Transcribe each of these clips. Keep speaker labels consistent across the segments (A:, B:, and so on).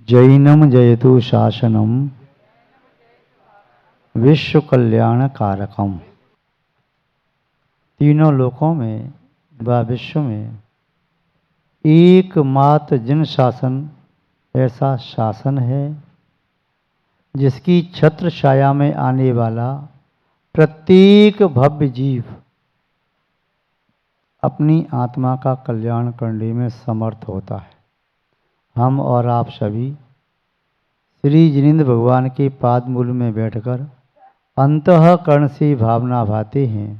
A: जैनम जयतु शासनम विश्व कल्याण कारकम। तीनों लोकों में व विश्व में एकमात्र जिन शासन ऐसा शासन है जिसकी छत्र छाया में आने वाला प्रत्येक भव्य जीव अपनी आत्मा का कल्याण करने में समर्थ होता है। हम और आप सभी श्री जिनेंद्र भगवान के पाद मूल में बैठकर अंतःकरण से भावना भाते हैं।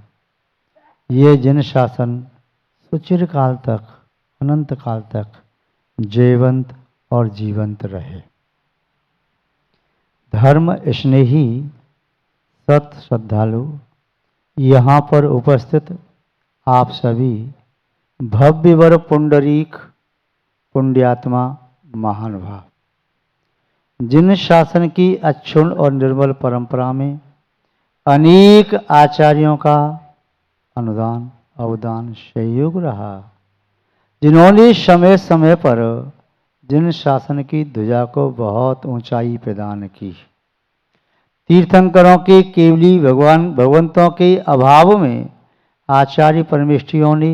A: ये जन शासन सुचिर काल तक, अनंत काल तक जयवंत और जीवंत रहे। धर्म स्नेही सत श्रद्धालु, यहाँ पर उपस्थित आप सभी भव्य वर पुंडरीक पुण्यात्मा महानुभाव, जिन शासन की अक्षुण्ण और निर्मल परंपरा में अनेक आचार्यों का अनुदान अवदान सहयोग रहा, जिन्होंने समय समय पर जिन शासन की ध्वजा को बहुत ऊंचाई प्रदान की, तीर्थंकरों के केवली भगवंतों के अभाव में आचार्य परमेष्ठियों ने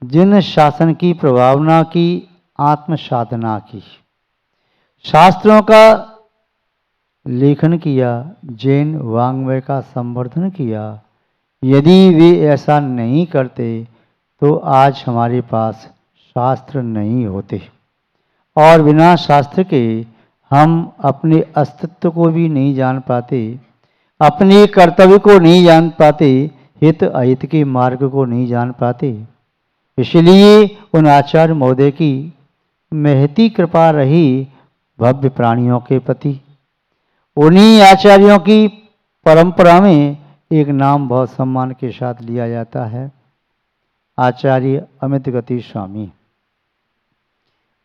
A: जिन शासन की प्रभावना की, आत्म साधना की, शास्त्रों का लेखन किया, जैन वाङ्मय का संवर्धन किया, यदि वे ऐसा नहीं करते तो आज हमारे पास शास्त्र नहीं होते और बिना शास्त्र के हम अपने अस्तित्व को भी नहीं जान पाते, अपने कर्तव्य को नहीं जान पाते, हित अहित के मार्ग को नहीं जान पाते। इसलिए उन आचार्य महोदय की महती कृपा रही भव्य प्राणियों के प्रति। उन्हीं आचार्यों की परंपरा में एक नाम बहुत सम्मान के साथ लिया जाता है, आचार्य अमित गति स्वामी।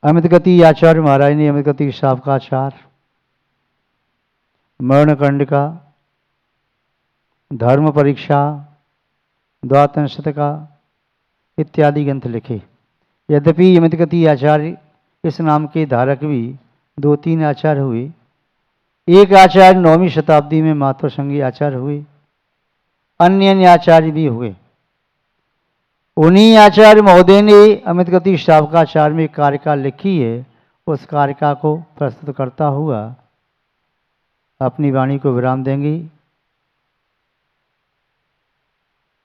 A: अमित गति आचार्य महाराज ने अमित गति साहब का आचार, मरणकंड का, धर्म परीक्षा, द्वातन शतका इत्यादि ग्रंथ लिखे। यद्यपि अमित गति आचार्य इस नाम के धारक भी 2-3 आचार्य हुए। एक आचार्य 9वीं शताब्दी में मातृसंगी आचार्य हुए, अन्य आचार्य भी हुए। उन्हीं आचार्य महोदय ने अमित गति शावकाचार्य में कारिका लिखी है। उस कारिका को प्रस्तुत करता हुआ अपनी वाणी को विराम देंगे।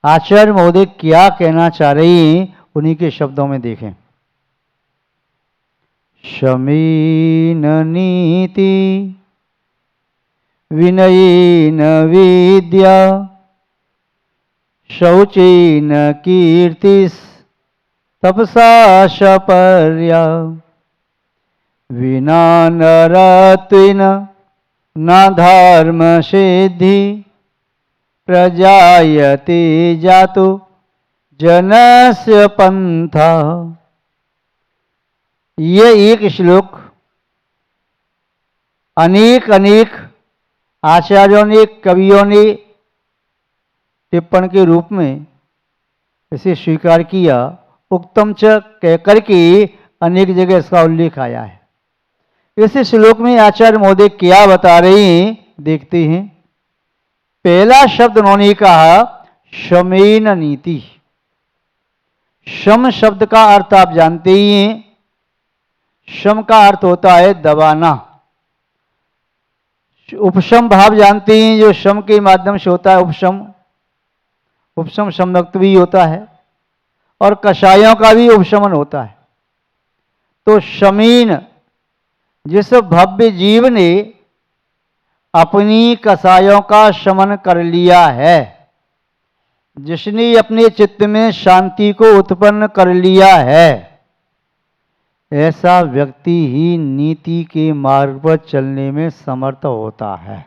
A: आचार्य महोदय क्या कहना चाह रही हैं, उन्हीं के शब्दों में देखें। शमीन नीति विनयेन विद्या शौचेन कीर्तिस तपसा शपर्या विना नरत्वेन न धर्म सिद्धि प्रजायते जातो जनस्य पंथा। ये एक श्लोक अनेक आचार्यों ने, कवियों ने टिप्पण के रूप में इसे स्वीकार किया। उक्तम च कहकर के अनेक जगह इसका उल्लेख आया है। इस श्लोक में आचार्य महोदय क्या बता रहे हैं, देखते हैं। पहला शब्द उन्होंने कहा शमेन नीति। शम शब्द का अर्थ आप जानते ही हैं। शम का अर्थ होता है दबाना। उपशम भाव जानते हैं, जो शम के माध्यम से होता है उपशम। उपशम समक्त भी होता है और कषायों का भी उपशमन होता है। तो शमीन, जिस भव्य जीव ने अपनी कषायों का शमन कर लिया है, जिसने अपने चित्त में शांति को उत्पन्न कर लिया है, ऐसा व्यक्ति ही नीति के मार्ग पर चलने में समर्थ होता है।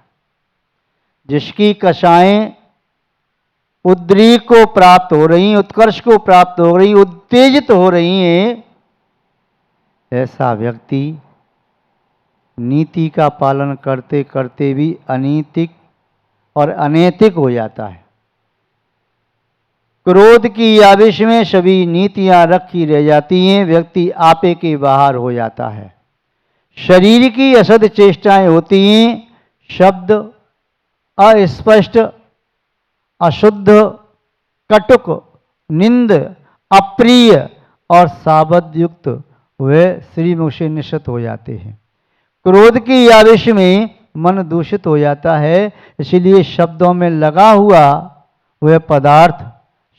A: जिसकी कषाएं उद्रेक को प्राप्त हो रही, उत्कर्ष को प्राप्त हो रही, उत्तेजित हो रही हैं, ऐसा व्यक्ति नीति का पालन करते करते भी अनीतिक और अनैतिक हो जाता है। क्रोध की आवेश में सभी नीतियां रखी रह जाती हैं, व्यक्ति आपे के बाहर हो जाता है। शरीर की असद चेष्टाएं होती हैं, शब्द अस्पष्ट, अशुद्ध, कटुक, निंद, अप्रिय और साबद युक्त वे श्रीमुख से निश्चित हो जाते हैं। क्रोध की आवेश में मन दूषित हो जाता है, इसलिए शब्दों में लगा हुआ वह पदार्थ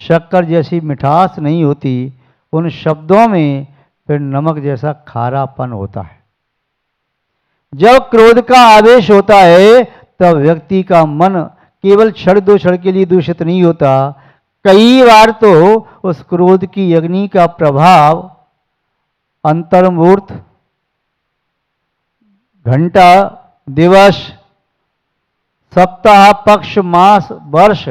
A: शक्कर जैसी मिठास नहीं होती, उन शब्दों में फिर नमक जैसा खारापन होता है। जब क्रोध का आवेश होता है तब व्यक्ति का मन केवल क्षण दो क्षण के लिए दूषित नहीं होता, कई बार तो उस क्रोध की अग्नि का प्रभाव अंतर्मूर्त, घंटा, दिवस, सप्ताह, पक्ष, मास, वर्ष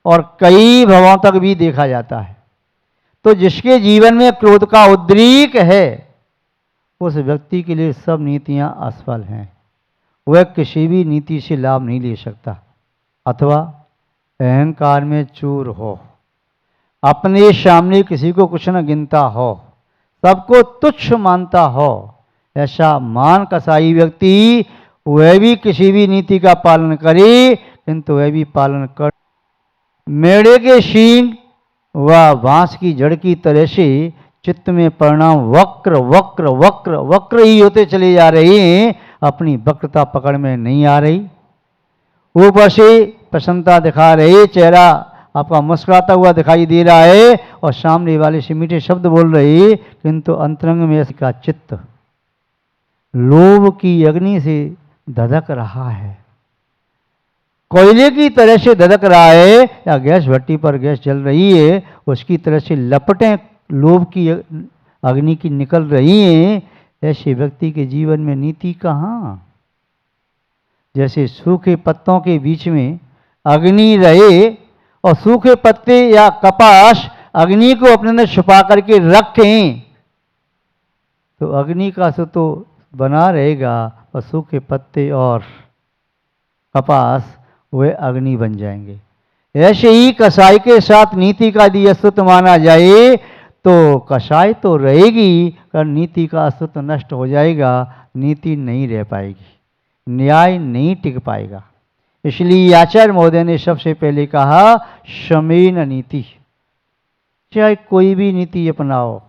A: और कई भवों तक भी देखा जाता है। तो जिसके जीवन में क्रोध का उद्रेक है उस व्यक्ति के लिए सब नीतियां असफल हैं, वह किसी भी नीति से लाभ नहीं ले सकता। अथवा अहंकार में चूर हो, अपने सामने किसी को कुछ न गिनता हो, सबको तुच्छ मानता हो, ऐसा मान कसाई व्यक्ति वह भी किसी भी नीति का पालन करे, किंतु वह भी पालन कर मेढ़े के सींग व बांस की जड़ की तरह से चित्त में परिणाम वक्र वक्र वक्र वक्र ही होते चले जा रहे हैं, अपनी वक्रता पकड़ में नहीं आ रही। ऊपर से प्रसन्नता दिखा रहे, चेहरा आपका मुस्कुराता हुआ दिखाई दे रहा है और सामने वाले से मीठे शब्द बोल रहे, किंतु अंतरंग में इसका चित्त लोभ की अग्नि से धधक रहा है, कोयले की तरह से धधक रहा है, या गैस भट्टी पर गैस जल रही है उसकी तरह से लपटें लोभ की अग्नि की निकल रही हैं। ऐसे व्यक्ति के जीवन में नीति कहाँ? जैसे सूखे पत्तों के बीच में अग्नि रहे और सूखे पत्ते या कपास अग्नि को अपने अंदर छुपा करके रखें तो अग्नि का से तो बना रहेगा और सूखे पत्ते और कपास वे अग्नि बन जाएंगे। ऐसे ही कसाई के साथ नीति का यदि अस्तित्व माना जाए तो कसाई तो रहेगी पर नीति का अस्तित्व नष्ट हो जाएगा, नीति नहीं रह पाएगी, न्याय नहीं टिक पाएगा। इसलिए आचार्य महोदय ने सबसे पहले कहा शमेन नीति, चाहे कोई भी नीति अपनाओ।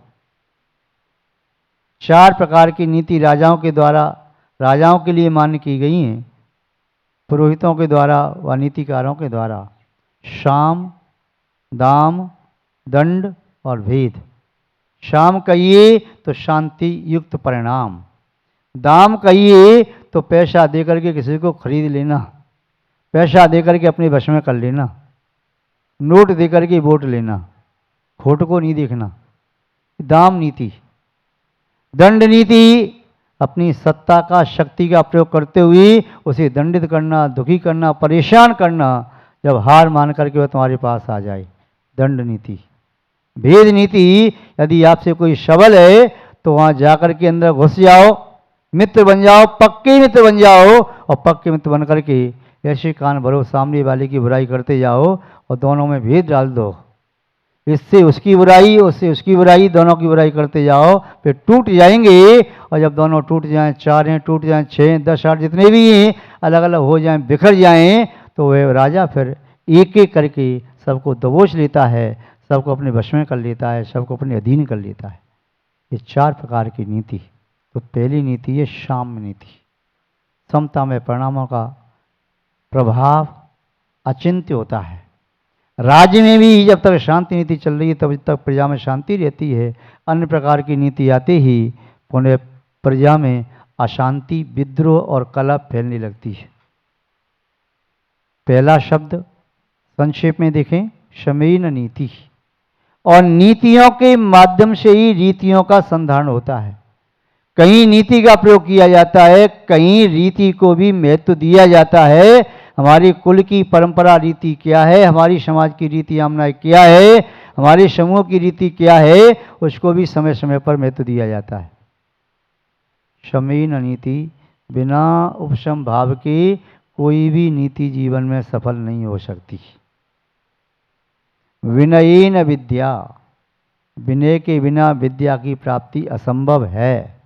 A: 4 प्रकार की नीति राजाओं के द्वारा राजाओं के लिए मान्य की गई हैं, पुरोहितों के द्वारा व नीतिकारों के द्वारा। साम, दाम, दंड और भेद। साम कहिए तो शांति युक्त परिणाम, दाम कहिए तो पैसा देकर के किसी को खरीद लेना, पैसा देकर के अपने वश में कर लेना, नोट देकर के वोट लेना, खोट को नहीं देखना, दाम नीति। दंड नीति अपनी सत्ता का शक्ति का प्रयोग करते हुए उसे दंडित करना, दुखी करना, परेशान करना, जब हार मान करके वह तुम्हारे पास आ जाए, दंड नीति। भेद नीति, यदि आपसे कोई सबल है तो वहां जाकर के अंदर घुस जाओ, मित्र बन जाओ, पक्के मित्र बन जाओ और पक्के मित्र बन करके ऐसे कान भरो सामने वाले की बुराई करते जाओ और दोनों में भेद डाल दो, इससे उसकी बुराई उससे उसकी बुराई, दोनों की बुराई करते जाओ, फिर टूट जाएंगे। और जब दोनों टूट जाएं, 4 हैं टूट जाएं, 6 हैं, 10 8 जितने भी हैं अलग अलग हो जाएं, बिखर जाएं, तो वह राजा फिर एक एक करके सबको दबोच लेता है, सबको अपने वश में कर लेता है, सबको अपने अधीन कर लेता है। ये 4 प्रकार की नीति। तो पहली नीति है साम्य नीति, समता में परिणामों का प्रभाव अचिंत्य होता है। राज्य में भी जब तक शांति नीति चल रही है तब तक प्रजा में शांति रहती है, अन्य प्रकार की नीति आते ही पुनः प्रजा में अशांति, विद्रोह और कलह फैलने लगती है। पहला शब्द संक्षेप में देखें, शमेन नीति। और नीतियों के माध्यम से ही रीतियों का संधारण होता है। कहीं नीति का प्रयोग किया जाता है, कहीं रीति को भी महत्व दिया जाता है। हमारी कुल की परंपरा रीति क्या है, हमारी समाज की रीति आमना क्या है, हमारे समूह की रीति क्या है, उसको भी समय समय पर महत्व दिया जाता है। शमेन नीति, बिना उपशम भाव के कोई भी नीति जीवन में सफल नहीं हो सकती। विनयेन विद्या, विनय के बिना विद्या की प्राप्ति असंभव है।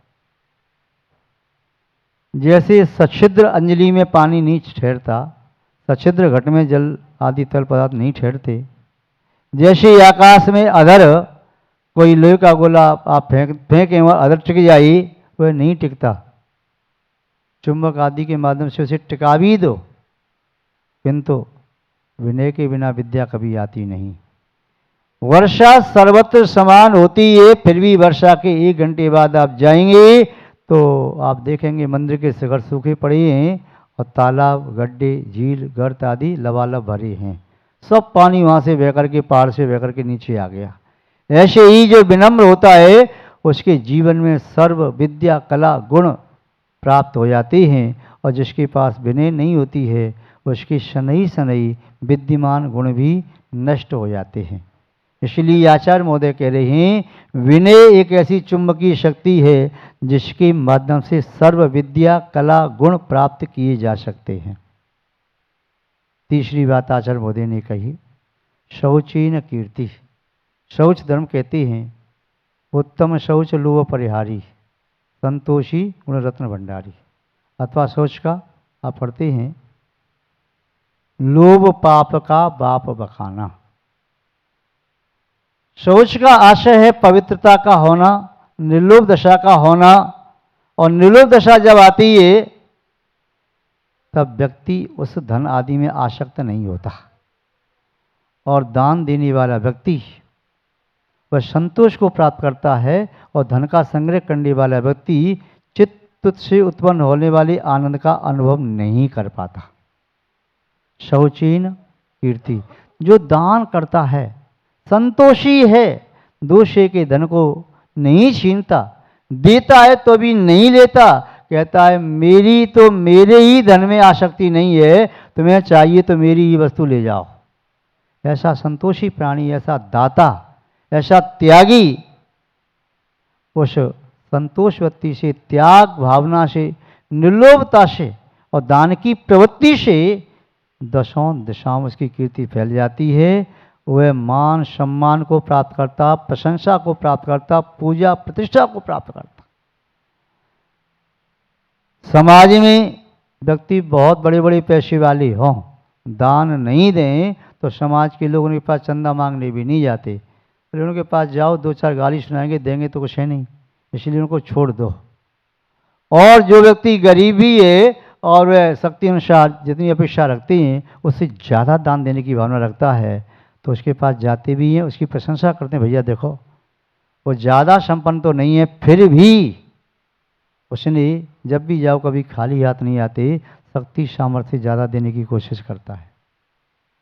A: जैसे सच्छिद्र अंजलि में पानी नहीं ठहरता, सच्छिद्र घट में जल आदि तरल पदार्थ नहीं ठहरते, जैसे आकाश में अधर कोई लोहे का गोला आप फेंकें और अधर टिक जाए, वह नहीं टिकता। चुंबक आदि के माध्यम से उसे टिका भी दो, किंतु विनय के बिना विद्या कभी आती नहीं। वर्षा सर्वत्र समान होती है, फिर भी वर्षा के 1 घंटे बाद आप जाएंगे तो आप देखेंगे मंदिर के शिखर सूखे पड़े हैं और तालाब, गड्ढे, झील, गर्त आदि लबालब भरे हैं। सब पानी वहाँ से बह करके, पहाड़ से बह करके नीचे आ गया। ऐसे ही जो विनम्र होता है उसके जीवन में सर्व विद्या, कला, गुण प्राप्त हो जाते हैं, और जिसके पास विनय नहीं होती है उसके शनई शनई विद्यमान गुण भी नष्ट हो जाते हैं। इसलिए आचार्य महोदय कह रहे हैं विनय एक ऐसी चुंबकीय शक्ति है जिसके माध्यम से सर्व विद्या, कला, गुण प्राप्त किए जा सकते हैं। तीसरी बात आचार्य महोदय ने कही, शौचीन कीर्ति। शौच धर्म कहते हैं उत्तम शौच लोभ परिहारी, संतोषी गुण रत्न भंडारी। अथवा शौच का आप पढ़ते हैं लोभ पाप का बाप बखाना। शौच का आशय है पवित्रता का होना, निर्लोभ दशा का होना, और निर्लोभ दशा जब आती है तब व्यक्ति उस धन आदि में आसक्त नहीं होता, और दान देने वाला व्यक्ति वह संतोष को प्राप्त करता है, और धन का संग्रह करने वाला व्यक्ति चित्त से उत्पन्न होने वाले आनंद का अनुभव नहीं कर पाता। शौचीन कीर्ति, जो दान करता है संतोषी है, दूसरे के धन को नहीं छीनता, देता है तो भी नहीं लेता, कहता है मेरी तो मेरे ही धन में आसक्ति नहीं है, तुम्हें चाहिए तो मेरी ही वस्तु ले जाओ। ऐसा संतोषी प्राणी, ऐसा दाता, ऐसा त्यागी, उस संतोष वृत्ति से, त्याग भावना से, निर्लोभता से और दान की प्रवृत्ति से दशों दिशाओं उसकी कीर्ति फैल जाती है। वह मान सम्मान को प्राप्त करता, प्रशंसा को प्राप्त करता, पूजा प्रतिष्ठा को प्राप्त करता। समाज में व्यक्ति बहुत बड़े बड़े पैसे वाले हों, दान नहीं दें तो समाज के लोग उनके पास चंदा मांगने भी नहीं जाते। फिर उनके पास जाओ, 2-4 गाली सुनाएंगे, देंगे तो कुछ है नहीं, इसलिए उनको छोड़ दो। और जो व्यक्ति गरीबी है और वह शक्ति अनुसार जितनी अपेक्षा रखते हैं उससे ज़्यादा दान देने की भावना रखता है, तो उसके पास जाते भी हैं, उसकी प्रशंसा करते हैं, भैया देखो वो ज़्यादा संपन्न तो नहीं है, फिर भी उसने जब भी जाओ कभी खाली हाथ नहीं आते, शक्ति सामर्थ्य ज़्यादा देने की कोशिश करता है।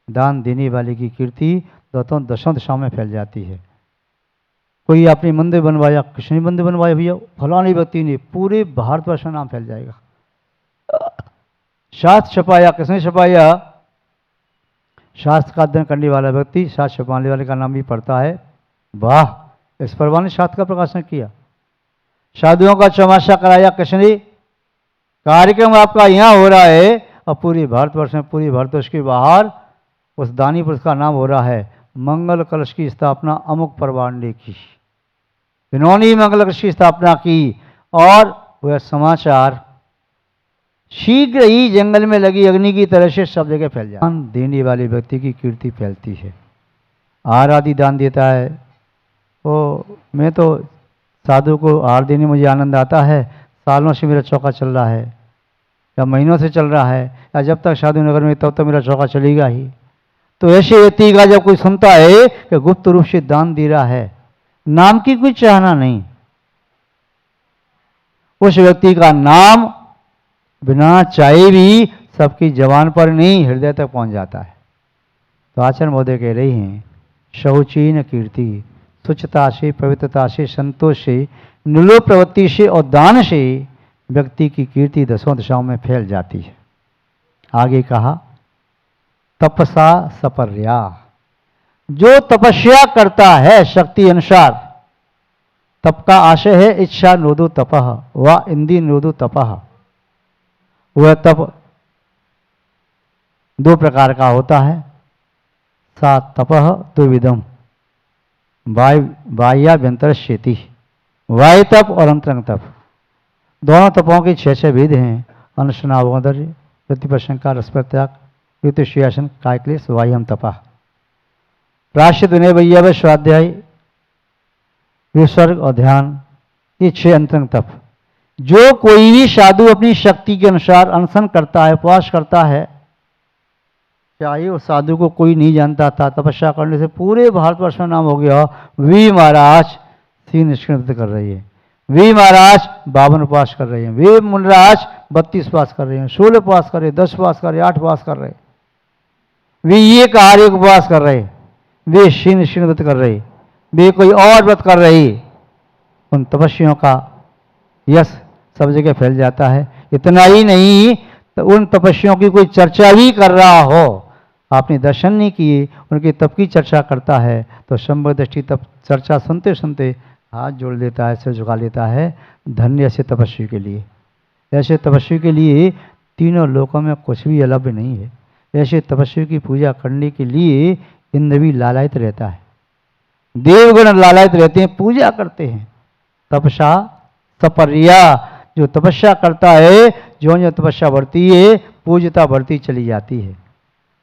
A: दान देने वाले की कीर्ति दशों दिशाओं में फैल जाती है। कोई आपने मंदिर बनवाया, किसने मंदिर बनवाया भैया, फलाने व्यक्ति ने, पूरे भारतवर्ष में नाम फैल जाएगा। शास्त्र छपाया, किसने छपाया, शास्त्र का अध्ययन करने वाला व्यक्ति शास्त्र छपाने वाले का नाम भी पढ़ता है, वाह इस परवान ने शास्त्र का प्रकाशन किया। साधुओं का चौमासा कराया किसने, कार्यक्रम आपका यहाँ हो रहा है और पूरे भारतवर्ष में, पूरे भारतवर्ष के बाहर उस दानी पुरुष का नाम हो रहा है, मंगल कलश की स्थापना अमुक परवान ने की, इन्होंने मंगल कलश की स्थापना की, और वह समाचार शीघ्र ही जंगल में लगी अग्नि की तरह से सब जगह फैल जाए। दान देने वाले व्यक्ति की कीर्ति फैलती है। आहार आदि दान देता है, वो मैं तो साधु को आहार देने मुझे आनंद आता है, सालों से मेरा चौका चल रहा है या महीनों से चल रहा है, या जब तक साधु नगर में तब तक मेरा चौका चलेगा ही। तो ऐसे व्यक्ति का जब कोई सुनता है कि गुप्त रूप से दान दे रहा है, नाम की कोई चाहना नहीं, उस व्यक्ति का नाम बिना चाहे भी सबकी जबान पर नहीं हृदय तक पहुंच जाता है। तो आचार्य महोदय कह रहे हैं शौचीन कीर्ति, स्वच्छता से, पवित्रता से, संतोष से, निर्लोभ प्रवृत्ति से और दान से व्यक्ति की कीर्ति दशों दिशाओं में फैल जाती है। आगे कहा तपसा सपर्या, जो तपस्या करता है शक्ति अनुसार, तप का आशय है इच्छा नोदो तपः व इंद्रिय नोदो तपः। वह तप 2 प्रकार का होता है, सा तपः द्विविधम, बाह्याभ्यंतर शेति, बाह्य तप और अंतरंग तप। दोनों तपों के 6 भेद हैं। अनुष्णावोदर्य, प्रतिपशंका, रसप्रत्याग, ऋतुश्यासन, कायक्लेश, वाह्यम तपा। प्राश्चित, विनय, वैयव, स्वाध्याय, विसर्ग और ध्यान, ये 6 अंतरंग तप। जो कोई भी साधु अपनी शक्ति के अनुसार अनशन करता है, उपवास करता है, चाहे उस साधु को कोई नहीं जानता था, तपस्या करने से पूरे भारतवर्ष में नाम हो गया, वी महाराज 3 निष्कृत कर रही है, वी महाराज 52 उपवास कर रहे हैं, वे मुनराज 32 उपवास कर रहे हैं, 16 उपवास कर रहे, 10 उपवास कर रहे, 8 उपवास कर रहे, वे ये कार्य उपवास कर रहे, वे क्षीण व्रत कर रहे, वे कोई और व्रत कर रही। उन तपस्वियों का यश सब जगह फैल जाता है। इतना ही नहीं, तो उन तपस्वियों की कोई चर्चा भी कर रहा हो, आपने दर्शन नहीं किए, उनके तप की चर्चा करता है, तो शंभर दृष्टि तप चर्चा सुनते सुनते हाथ जोड़ देता है, सिर झुका लेता है। धन्य ऐसे तपस्वी के लिए। ऐसे तपस्वी के लिए तीनों लोकों में कुछ भी अलभ्य नहीं है। ऐसे तपस्वी की पूजा करने के लिए इंद्र भी लालायित रहता है, देवगण लालायित रहते हैं, पूजा करते हैं। तपसा सपर्या, जो तपस्या करता है, जो तपस्या बढ़ती है, पूज्यता बढ़ती चली जाती है।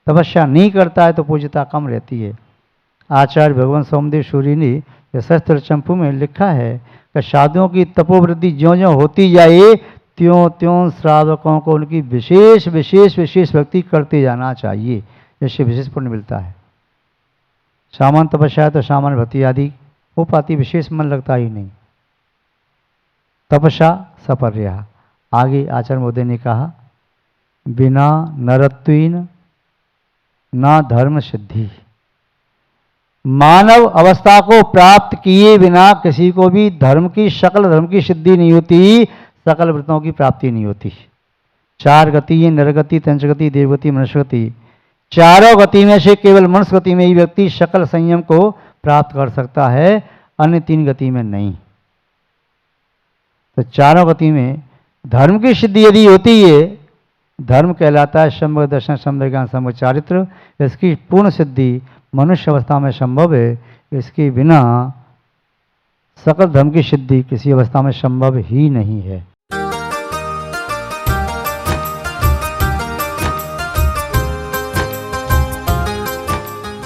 A: तपस्या नहीं करता है तो पूज्यता कम रहती है। आचार्य भगवान सोमदेव सूरी ने शस्त्र चंपू में लिखा है कि साधुओं की तपोवृद्धि ज्यों ज्यों होती जाए, त्यों त्यों श्रावकों को उनकी विशेष विशेष विशेष भक्ति करते जाना चाहिए, जिससे विशेष पुण्य मिलता है। सामान्य तपस्या तो सामान्य भक्ति आदि हो पाती, विशेष मन लगता ही नहीं। तपस्या सपर्या। आगे आचार्य महोदय ने कहा, बिना नरत्वेन न धर्म सिद्धि। मानव अवस्था को प्राप्त किए बिना किसी को भी धर्म की, सकल धर्म की सिद्धि नहीं होती, सकल व्रतों की प्राप्ति नहीं होती। 4 गति है, नरगति, तंचगति, देवगति, मनुष्यगति। चारों गति में से केवल मनुष्य गति में ही व्यक्ति सकल संयम को प्राप्त कर सकता है, अन्य 3 गति में नहीं। तो चारों गति में धर्म की सिद्धि यदि होती है, धर्म कहलाता है सम्यक दर्शन, सम्यक ज्ञान, सम्यक चारित्र। इसकी पूर्ण सिद्धि मनुष्य अवस्था में संभव है, इसके बिना सकल धर्म की सिद्धि किसी अवस्था में संभव ही नहीं है।